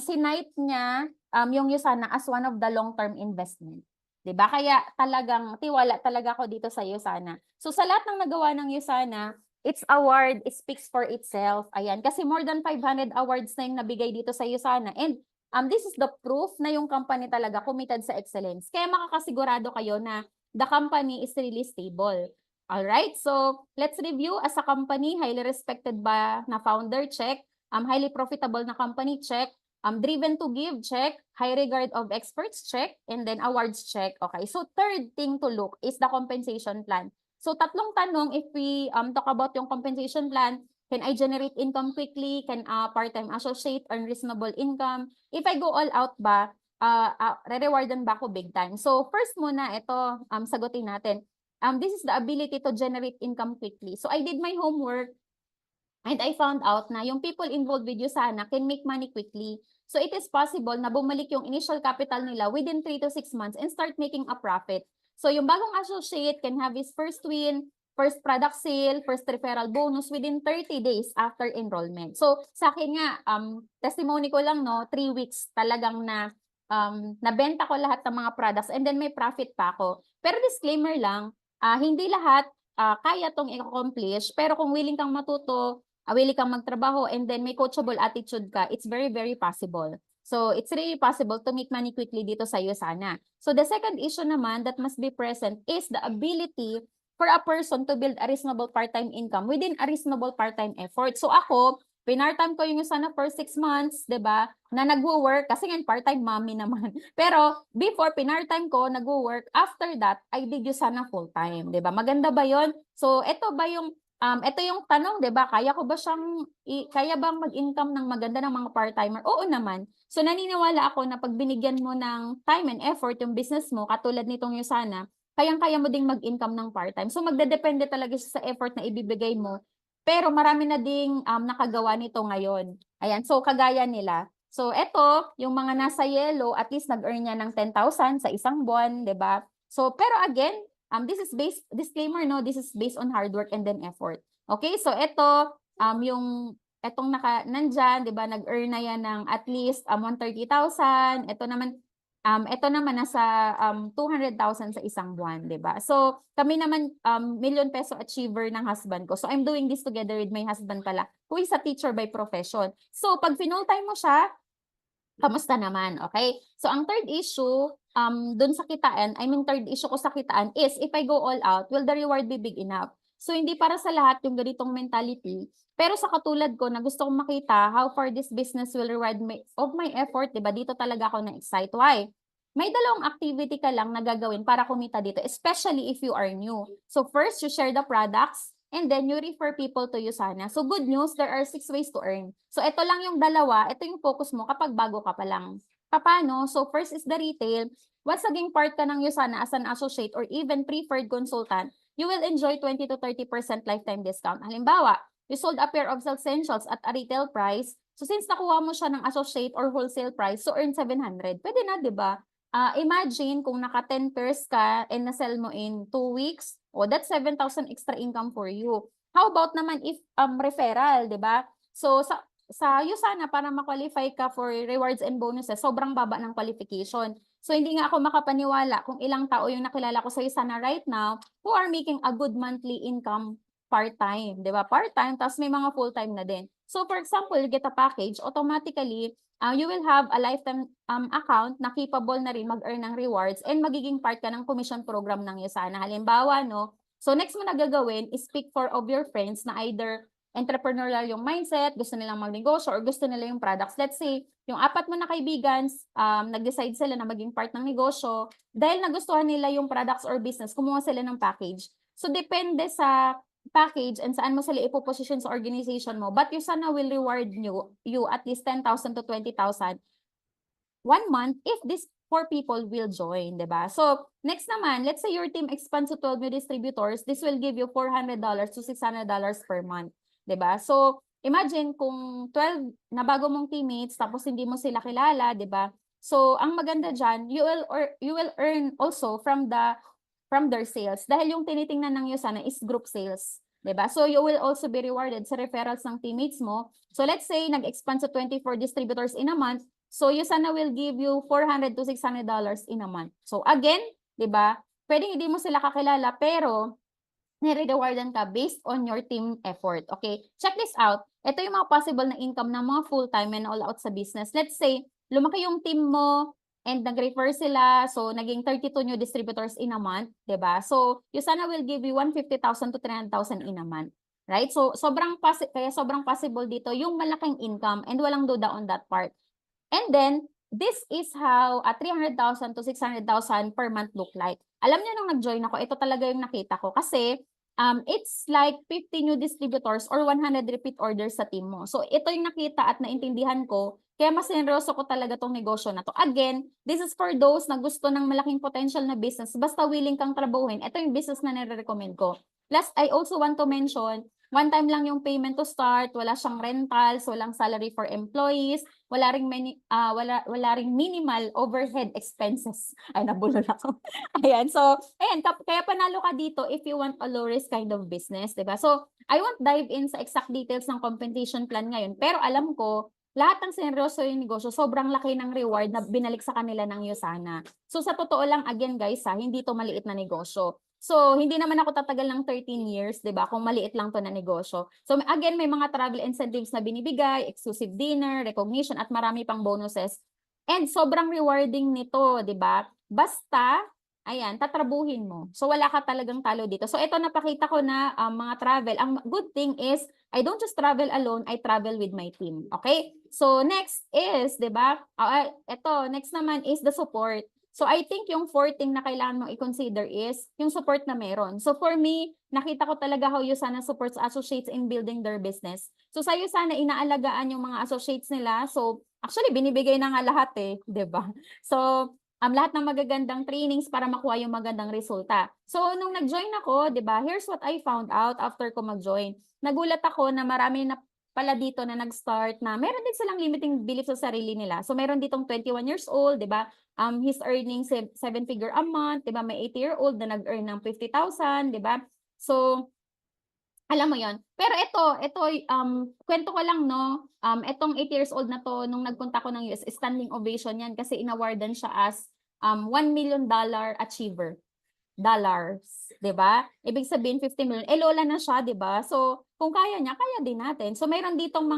Speaker 2: sinight niya yung Yusana as one of the long-term investment. 'Di ba? Kaya talagang tiwala talaga ako dito sa Yusana. So, sa lahat ng nagawa ng Yusana, its award, it speaks for itself. Ayan. Kasi more than 500 awards na yung nabigay dito sa Yusana. And this is the proof na yung company talaga committed sa excellence. Kaya makakasigurado kayo na the company is really stable. All right, so let's review. As a company, highly respected ba na founder, check. Highly profitable na company, check. Driven to give, check. High regard of experts, check. And then awards, check. Okay, so third thing to look is the compensation plan. So tatlong tanong if we talk about yung compensation plan. Can I generate income quickly? Can a part-time associate earn reasonable income? If I go all out ba, re-rewardan ba ako big time? So first muna, ito, sagutin natin. This is the ability to generate income quickly. So I did my homework and I found out na yung people involved with Yusana can make money quickly. So it is possible na bumalik yung initial capital nila within 3 to 6 months and start making a profit. So yung bagong associate can have his first win, first product sale, first referral bonus within 30 days after enrollment. So sa akin nga, testimony ko lang, no, 3 weeks talagang nabenta ko lahat ng mga products and then may profit pa ako. Pero disclaimer lang, hindi lahat kaya tong i-accomplish, pero kung willing kang matuto, willing kang magtrabaho, and then may coachable attitude ka, it's very, very possible. So, it's really possible to make money quickly dito sa Yusana. So, the second issue naman that must be present is the ability for a person to build a reasonable part-time income within a reasonable part-time effort. So, ako, pinart-time ko yung Yusana for 6 months, 'di ba? Na nagwo-work kasi ngayon part-time mommy naman. Pero before pinart-time ko, nagwo-work. After that, I did Yusana full-time, 'di ba? Maganda ba 'yon? So, ito yung tanong, 'di ba? Kaya ko ba kaya bang mag-income ng maganda ng mga part-timer? Oo naman. So, naniniwala ako na pag binigyan mo ng time and effort yung business mo, katulad nitong Yusana, kayang-kaya mo ding mag-income ng part-time. So, magdedepende talaga siya sa effort na ibibigay mo. Pero marami na ding nakagawa nito ngayon. Ayan, so kagaya nila. So, eto, yung mga nasa yellow, at least nag-earn niya ng 10,000 sa isang buwan, 'di ba? So, pero again, this is based, disclaimer, no, this is based on hard work and then effort. Okay, so eto, etong nandyan, 'di ba, nag-earn na yan ng at least 130,000. Ito naman nasa 200,000 sa isang buwan, 'di ba? So, kami naman million peso achiever ng husband ko. So, I'm doing this together with my husband pala, who is a teacher by profession. So, pag full time mo siya, kamusta naman? Okay? So, ang third issue dun sa kitaan, third issue ko sa kitaan is if I go all out, will the reward be big enough? So, hindi para sa lahat yung ganitong mentality. Pero sa katulad ko na gusto kong makita how far this business will reward me of my effort, 'di ba? Dito talaga ako na-excite. Why? May dalawang activity ka lang na gagawin para kumita dito, especially if you are new. So first, you share the products, and then you refer people to Yusana. So good news, there are 6 ways to earn. So ito lang yung dalawa, ito yung focus mo kapag bago ka pa lang. Paano? So first is the retail. Once naging part ka ng Yusana as an associate or even preferred consultant, you will enjoy 20 to 30% lifetime discount. Halimbawa, you sold a pair of essentials at a retail price. So since nakuha mo siya ng associate or wholesale price, so earn 700. Pwede na, 'di ba? Imagine kung naka 10 pairs ka and na-sell mo in 2 weeks, that's 7,000 extra income for you. How about naman if referral, 'di ba? So sa Yusana para ma-qualify ka for rewards and bonuses, sobrang baba ng qualification. So hindi nga ako makapaniwala kung ilang tao yung nakilala ko sa Yusana right now who are making a good monthly income part-time, 'di ba? Part-time tapos may mga full-time na din. So for example, you get a package, automatically you will have a lifetime account na capable na rin mag-earn ng rewards and magiging part ka ng commission program ng Yusana. Halimbawa, no? So next mo na gagawin is speak for of your friends na either entrepreneurial yung mindset, gusto nilang magnegosyo or gusto nila yung products. Let's say, yung 4 mo na kaibigan, nag-decide sila na maging part ng negosyo dahil nagustuhan nila yung products or business, kumuha sila ng package. So depende sa package and saan mo sila ipoposition sa organization mo, but Yusana will reward you at least 10,000 to 20,000 1 month if these 4 people will join, 'di ba? So, next naman, let's say your team expands to 12 new distributors, this will give you $400 to $600 per month, 'di ba? So, imagine kung 12 na bago mong teammates tapos hindi mo sila kilala, 'di ba? So, ang maganda diyan, you will earn also from their sales dahil yung tinitingnan ng Yusana is group sales, 'di ba? So you will also be rewarded sa referrals ng teammates mo. So let's say nag-expand sa 24 distributors in a month, so Yusana will give you $400 to $600 in a month. So again, 'di ba? Pwedeng hindi mo sila kakilala pero nire-rewardan ka based on your team effort. Okay? Check this out. Ito yung mga possible na income ng mga full-time and all out sa business. Let's say, lumaki yung team mo and nag-refer sila, so naging 32 new distributors in a month, 'di ba? So, Yusana will give you 150,000 to 300,000 in a month. Right? So, kaya sobrang possible dito yung malaking income and walang duda on that part. And then, this is how 300,000 to 600,000 per month look like. Alam niyo nung nag-join ako, ito talaga yung nakita ko kasi it's like 50 new distributors or 100 repeat orders sa team mo. So ito yung nakita at naintindihan ko, kaya mas sineryoso ko talaga tong negosyo na to. Again, this is for those na gusto ng malaking potential na business, basta willing kang trabahuin, ito yung business na nire-recommend ko. Last, I also want to mention, one time lang yung payment to start, wala siyang rentals, walang salary for employees, wala ring minimal overhead expenses. Ay, nabulol ako. Ayan, so, ayan, kaya panalo ka dito if you want a low risk kind of business, 'di ba? So, I won't dive in sa exact details ng compensation plan ngayon, pero alam ko, lahat ng sineryoso yung negosyo, sobrang laki ng reward na binalik sa kanila ng Yusana. So, sa totoo lang, again guys, hindi to maliit na negosyo. So, hindi naman ako tatagal ng 13 years, 'di ba? Kung maliit lang 'to na negosyo. So, again, may mga travel incentives na binibigay, exclusive dinner, recognition at marami pang bonuses. And sobrang rewarding nito, 'di ba? Basta ayan, tatrabuhin mo. So, wala ka talagang talo dito. So, ito napakita ko na mga travel. Ang good thing is, I don't just travel alone, I travel with my team. Okay? So, next is, di ba? Ito, next naman is the support. So, I think yung fourth thing na kailangan mong i-consider is yung support na meron. So, for me, nakita ko talaga how Usana supports associates in building their business. So, sa Usana, inaalagaan yung mga associates nila. So, actually, binibigay na nga lahat eh, di ba? So, lahat ng magagandang trainings para makuha yung magandang resulta. So, nung nag-join ako, di ba, here's what I found out after ko mag-join. Nagulat ako na marami na pala dito na nag-start na meron din silang limiting belief sa sarili nila. So, meron ditong 21 years old, di ba? He's earning 7-figure a month, di ba? May 80-year-old na nag-earn ng 50,000, di ba? So, alam mo yon. Pero ito, kwento ko lang, no? Itong 8 years old na to, nung nagpunta ko ng US, standing ovation yan kasi inawardan siya as $1 million achiever. Dollars, 'di ba? Ibig sabihin 50 million. Eh lola na siya, 'di ba? So, kung kaya niya, kaya din natin. So, mayroon ditong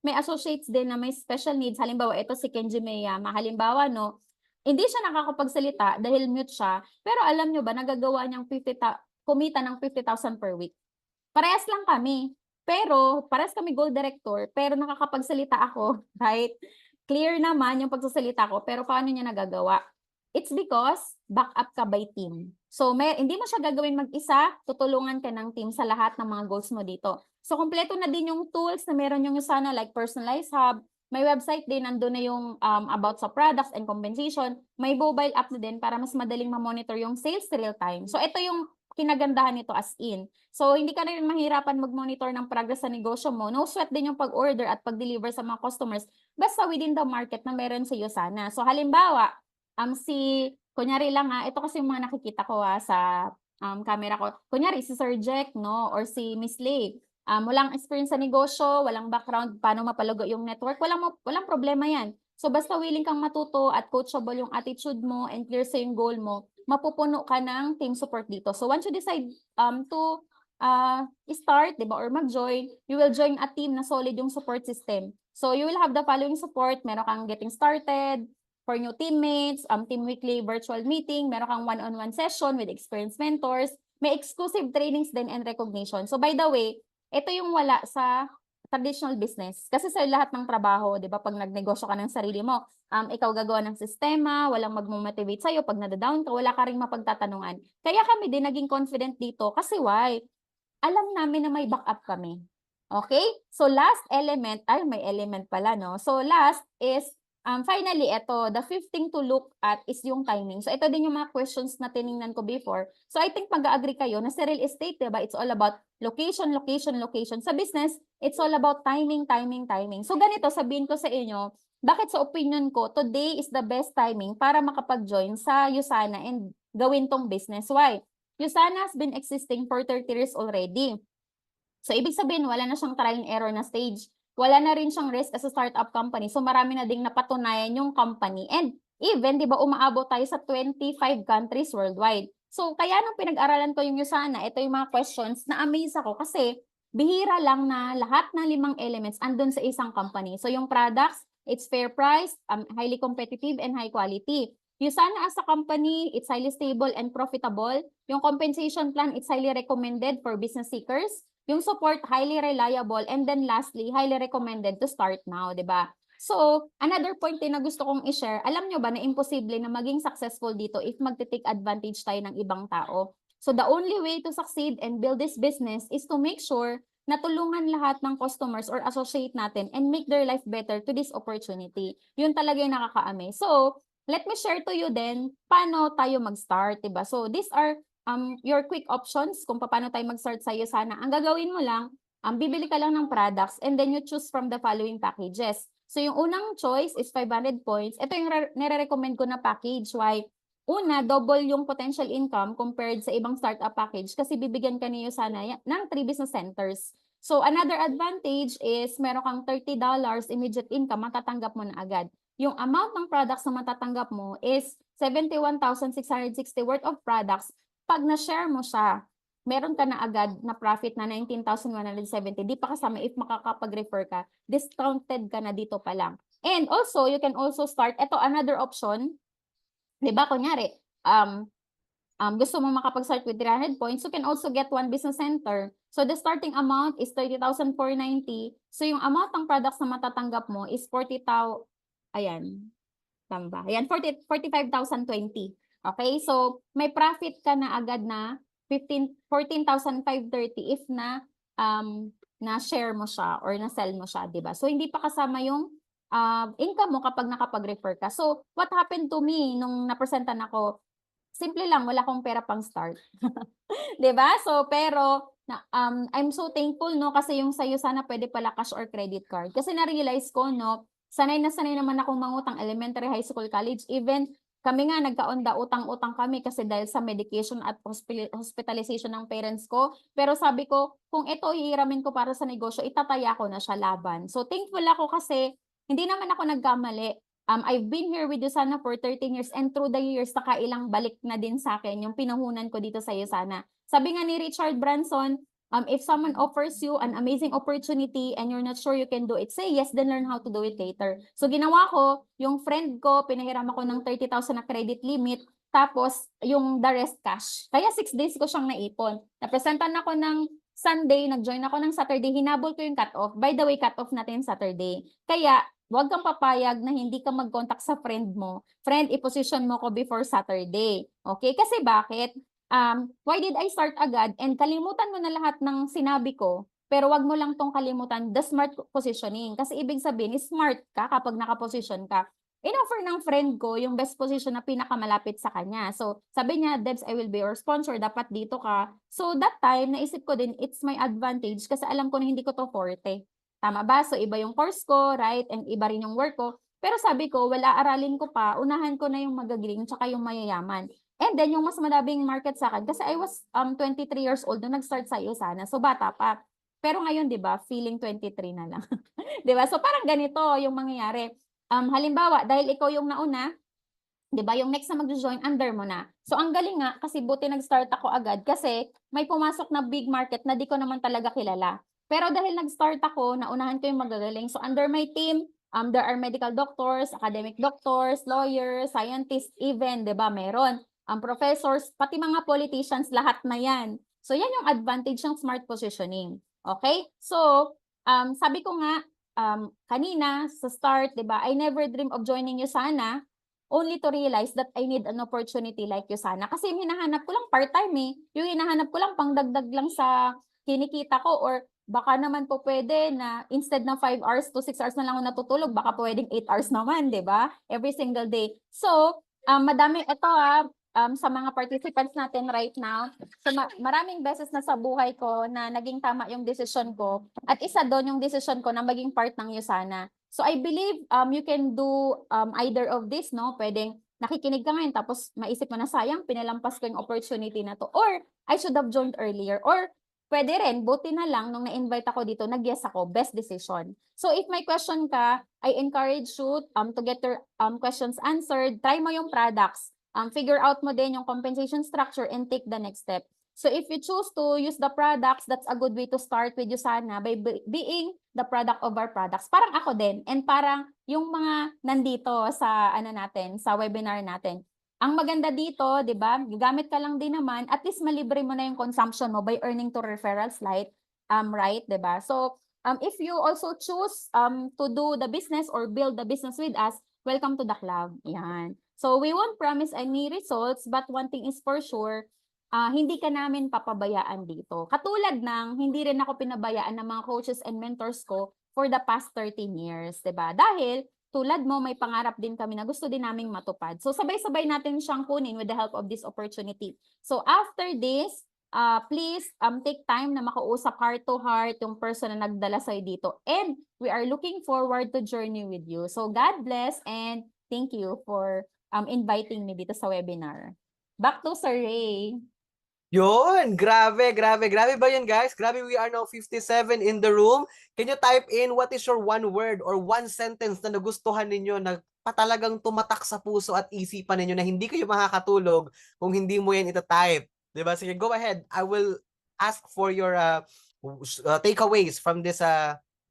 Speaker 2: may associates din na may special needs. Halimbawa, ito si Kenji Miyama. Halimbawa, no, hindi siya nakakapagsalita dahil mute siya, pero alam nyo ba, nagagawa niyang kumita ng 50,000 per week. Parehas lang kami. Pero, parehas kami goal director, pero nakakapagsalita ako, right? Clear naman yung pagsasalita ko, pero paano niya nagagawa? It's because back up ka by team. So, hindi mo siya gagawin mag-isa, tutulungan ka ng team sa lahat ng mga goals mo dito. So, kompleto na din yung tools na meron yung Usana like personalized hub, may website din, nandun na yung about sa products and compensation, may mobile app na din para mas madaling ma-monitor yung sales real time. So, ito yung kinagandahan nito as in. So, hindi ka na rin mahirapan mag-monitor ng progress sa negosyo mo. No sweat din yung pag-order at pag-deliver sa mga customers basta within the market na meron sa Usana. So, halimbawa, kunyari lang ito kasi yung mga nakikita ko sa camera ko. Kunyari, si Sir Jack, no? Or si Miss Lay. Walang experience sa negosyo, walang background, paano mapalago yung network, walang problema yan. So, basta willing kang matuto at coachable yung attitude mo and clear sa yung goal mo, mapupuno ka ng team support dito. So, once you decide to start, di ba, or mag-join, you will join a team na solid yung support system. So, you will have the following support. Meron kang getting started, for new teammates, team weekly virtual meeting, meron kang one-on-one session with experienced mentors, may exclusive trainings din and recognition. So, by the way, ito yung wala sa traditional business. Kasi sa lahat ng trabaho, di ba, pag nagnegosyo ka ng sarili mo, ikaw gagawa ng sistema, walang mag-motivate sa'yo, pag nadadown ka, wala ka rin mapagtatanungan. Kaya kami din naging confident dito. Kasi why? Alam namin na may backup kami. Okay? So, last element, may element pala, no? So, last is, finally, the fifth thing to look at is yung timing. So, ito din yung mga questions na tiningnan ko before. So, I think mag-agree kayo na sa real estate, diba, it's all about location, location, location. Sa business, it's all about timing, timing, timing. So, ganito, sabihin ko sa inyo, bakit sa opinion ko, today is the best timing para makapag-join sa Usana and gawin tong business. Why? Usana has been existing for 30 years already. So, ibig sabihin, wala na siyang trial and error na stage. Wala na rin siyang risk as a startup company. So, marami na ding napatunayan yung company. And even, di ba, umaabot tayo sa 25 countries worldwide. So, kaya nung pinag-aralan ko yung Usana, ito yung mga questions na amaze ako kasi bihira lang na lahat ng 5 elements andun sa isang company. So, yung products, it's fair price, highly competitive, and high quality. Usana as a company, it's highly stable and profitable. Yung compensation plan, it's highly recommended for business seekers. Yung support, highly reliable. And then lastly, highly recommended to start now, di ba? So, another point din na gusto kong i-share, alam nyo ba na imposible na maging successful dito if magte-take advantage tayo ng ibang tao? So, the only way to succeed and build this business is to make sure na tulungan lahat ng customers or associate natin and make their life better to this opportunity. Yun talaga yung nakakaame. So, let me share to you then paano tayo mag-start, diba? So, these are your quick options kung paano tayo mag-start sa Usana. Ang gagawin mo lang, bibili ka lang ng products and then you choose from the following packages. So, yung unang choice is 500 points. Ito yung nire-recommend ko na package. Why? Una, double yung potential income compared sa ibang startup package kasi bibigyan ka ni Usana ng 3 business centers. So, another advantage is meron kang $30 immediate income, matatanggap mo na agad. Yung amount ng products na matatanggap mo is 71,660 worth of products. Pag na-share mo siya, meron ka na agad na profit na 19,170. Di pa kasama if makakapag-refer ka, discounted ka na dito pa lang. And also, you can also start, ito another option, di ba, kunyari, gusto mo makapag-start with 300 points, you can also get one business center. So the starting amount is 30,490. So yung amount ng products na matatanggap mo is 40,000, ayan, tama ba? Ayan, 45,020. Okay? So may profit ka na agad na 14,530 if na share mo siya or na sell mo siya, 'di ba? So hindi pa kasama yung income mo kapag nakapag-refer ka. So what happened to me nung napresentan ako, simple lang, wala akong pera pang start. 'Di ba? So, pero I'm so thankful 'no, kasi yung sa'yo sana pwede pala cash or credit card. Kasi na-realize ko 'no, sanay na sanay naman akong mangutang elementary, high school, college, even kami nga nagkaonda utang-utang kami kasi dahil sa medication at hospitalization ng parents ko. Pero sabi ko, kung ito hihiramin ko para sa negosyo, itataya ko na siya laban. So, thankful ako kasi hindi naman ako nagkamali. I've been here with Yusana for 13 years and through the years, nakailang balik na din sa akin yung pinuhunan ko dito sa Yusana. Sabi nga ni Richard Branson, if someone offers you an amazing opportunity and you're not sure you can do it, say yes, then learn how to do it later. So ginawa ko, yung friend ko, pinahiram ako ng 30,000 na credit limit, tapos yung the rest cash. Kaya 6 days ko siyang naipon. Napresentan ako ng Sunday, nag-join ako ng Saturday, hinabol ko yung cut-off. By the way, cut-off natin Saturday. Kaya, huwag kang papayag na hindi ka mag-contact sa friend mo. Friend, i-position mo ko before Saturday. Okay? Kasi bakit? Why did I start agad? And kalimutan mo na lahat ng sinabi ko, pero wag mo lang tong kalimutan, the smart positioning. Kasi ibig sabihin, smart ka kapag nakaposition ka. In-offer ng friend ko yung best position na pinakamalapit sa kanya. So, sabi niya, Debs, I will be your sponsor. Dapat dito ka. So, that time, naisip ko din, it's my advantage kasi alam ko na hindi ko to forte. Tama ba? So, iba yung course ko, right? And iba rin yung work ko. Pero sabi ko, wala, aralin ko pa. Unahan ko na yung magagaling tsaka yung mayayaman. And then, yung mas madaming market sa akin, kasi I was 23 years old nung nag-start sa iyo sana. So, bata pa. Pero ngayon, di ba, feeling 23 na lang. Di ba? So, parang ganito yung mangyayari. Halimbawa, dahil ikaw yung nauna, 'di ba, yung next na magjo-join under mo na. So ang galing nga kasi buti nag-start ako agad kasi may pumasok na big market na di ko naman talaga kilala. Pero dahil nag-start ako, naunahan ko yung magagaling. So under my team, there are medical doctors, academic doctors, lawyers, scientists even, 'di ba? Meron professors, pati mga politicians, lahat na 'yan. So yan yung advantage ng smart positioning. Okay? So sabi ko nga kanina sa start, 'di ba? I never dream of joining Yusana only to realize that I need an opportunity like Yusana. Kasi yung hinahanap ko lang part-time eh. Yung hinahanap ko lang pangdagdag lang sa kinikita ko or baka naman po pwede na instead na 5 hours to 6 hours na lang ako natutulog, baka pwedeng 8 hours naman, 'di ba? Every single day. So, madami ito sa mga participants natin right now. So maraming beses na sa buhay ko na naging tama yung decision ko at isa doon yung decision ko na maging part ng Yusana. So I believe you can do either of this, no? Pwedeng nakikinig ka ngayon tapos maisip mo na sayang pinalampas ko yung opportunity na to or I should have joined earlier or pwede rin, buti na lang nung na-invite ako dito, nag-yes ako, best decision. So if may question ka, I encourage you to get your questions answered. Try mo yung products. Figure out mo din yung compensation structure and take the next step. So if you choose to use the products, that's a good way to start with Yusana by being the product of our products. Parang ako din and parang yung mga nandito sa natin, sa webinar natin. Ang maganda dito, 'di ba? Gagamit ka lang din naman, at least malibre mo na yung consumption mo by earning to referrals, right, 'di ba? So, if you also choose to do the business or build the business with us, welcome to the club. Yan. So we won't promise any results, but one thing is for sure, hindi ka namin papabayaan dito. Katulad ng hindi rin ako pinabayaan ng mga coaches and mentors ko for the past 13 years, 'di ba? Dahil tulad mo, may pangarap din kami na gusto din naming matupad. So sabay-sabay natin siyang kunin with the help of this opportunity. So after this, please take time na makausap heart to heart yung person na nagdala sa'yo dito. And we are looking forward to journey with you. So God bless and thank you for inviting me dito sa webinar. Back to Sir Ray.
Speaker 1: Yun, grabe, grabe, grabe ba yun, guys? Grabe, we are now 57 in the room. Can you type in what is your one word or one sentence na nagustuhan ninyo na patalagang tumatak sa puso at isipan ninyo na hindi kayo makakatulog kung hindi mo yan ita-type? Diba? Sige, go ahead. I will ask for your takeaways from this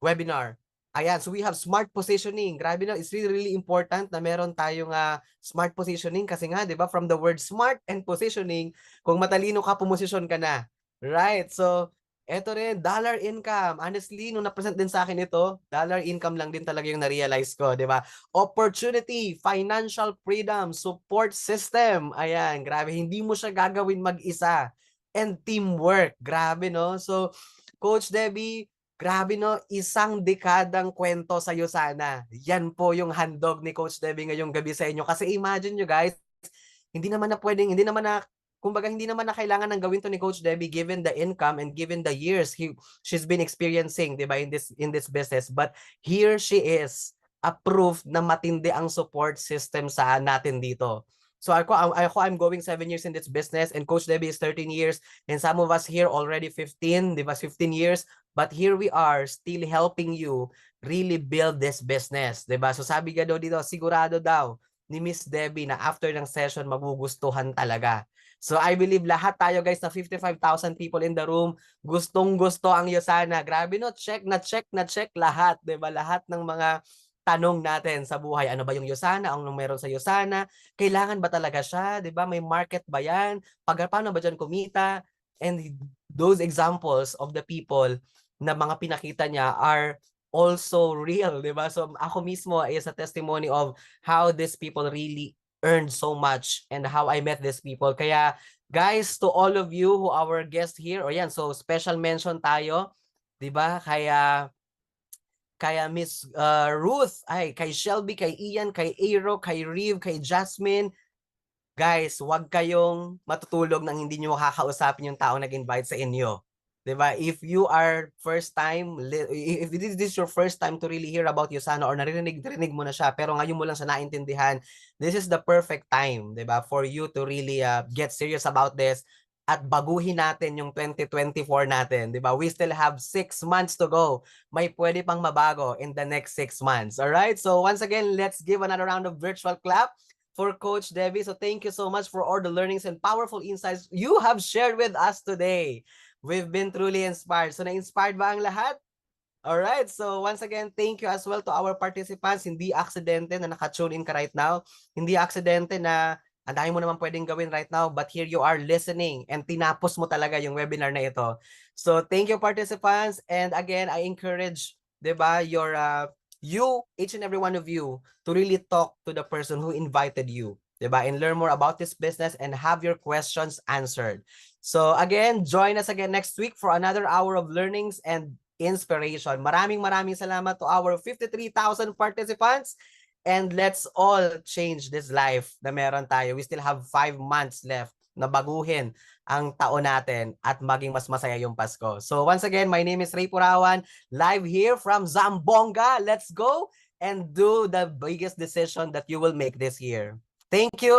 Speaker 1: webinar. Ayan, so we have smart positioning. Grabe na, it's really, really important na meron tayong smart positioning kasi nga, di ba, from the word smart and positioning, kung matalino ka, pumosisyon ka na. Right? So, eto rin, dollar income. Honestly, nung na-present din sa akin ito, dollar income lang din talaga yung na-realize ko, di ba? Opportunity, financial freedom, support system. Ayan, grabe, hindi mo siya gagawin mag-isa. And teamwork, grabe, no? So, Coach Debbie, grabe no, isang dekadang kwento sa'yo sana. Yan po yung handog ni Coach Debbie ngayong gabi sa inyo. Kasi imagine nyo guys, hindi naman na, kumbaga hindi naman na kailangan ng gawin to ni Coach Debbie given the income and given the years she's been experiencing, di ba, in this business. But here she is, a proof na matindi ang support system sa natin dito. So I'm going 7 years in this business and Coach Debbie is 13 years and some of us here already 15, di ba, 15 years. But here we are still helping you really build this business, 'di ba? So sabi nga daw dito, sigurado daw ni Miss Debbie na after ng session magugustuhan talaga. So I believe lahat tayo guys na 55,000 people in the room, gustong-gusto ang Yosana. Grabe no, check lahat, 'di ba? Lahat ng mga tanong natin sa buhay. Ano ba yung Yosana? Anong meron sa Yosana? Kailangan ba talaga siya? 'Di ba? May market ba 'yan? Paano ba diyan kumita? And those examples of the people na mga pinakita niya are also real, di ba? So ako mismo is a testimony of how these people really earned so much and how I met these people. Kaya guys, to all of you who our guest here, o yan, so special mention tayo, di ba? Kaya Miss Ruth, ay kay Shelby, kay Ian, kay Aero, kay Reeve, kay Jasmine. Guys, wag kayong matutulog nang hindi nyo makakausapin yung tao nag-invite sa inyo. 'Di ba? If you are first time, if this is your first time to really hear about Yosana or narinig mo na siya pero ngayon mo lang siya naintindihan, this is the perfect time, 'di ba, for you to really get serious about this at baguhin natin yung 2024 natin, 'di ba? We still have 6 months to go. May pwede pang mabago in the next 6 months. All right? So once again, let's give another round of virtual clap for Coach Debbie. So thank you so much for all the learnings and powerful insights you have shared with us today. We've been truly inspired. So na-inspired ba ang lahat? Alright, so once again, thank you as well to our participants. Hindi aksidente na naka-tune in ka right now. Hindi aksidente na ang dami mo naman pwedeng gawin right now, but here you are listening and tinapos mo talaga yung webinar na ito. So thank you participants, and again, I encourage, 'di ba, each and every one of you to really talk to the person who invited you, 'di ba, and learn more about this business and have your questions answered. So again, join us again next week for another hour of learnings and inspiration. Maraming salamat to our 53,000 participants, and let's all change this life na meron tayo. We still have 5 months left na baguhin ang taon natin at maging mas masaya yung Pasko. So once again, my name is Ray Purawan, live here from Zamboanga. Let's go and do the biggest decision that you will make this year. Thank you.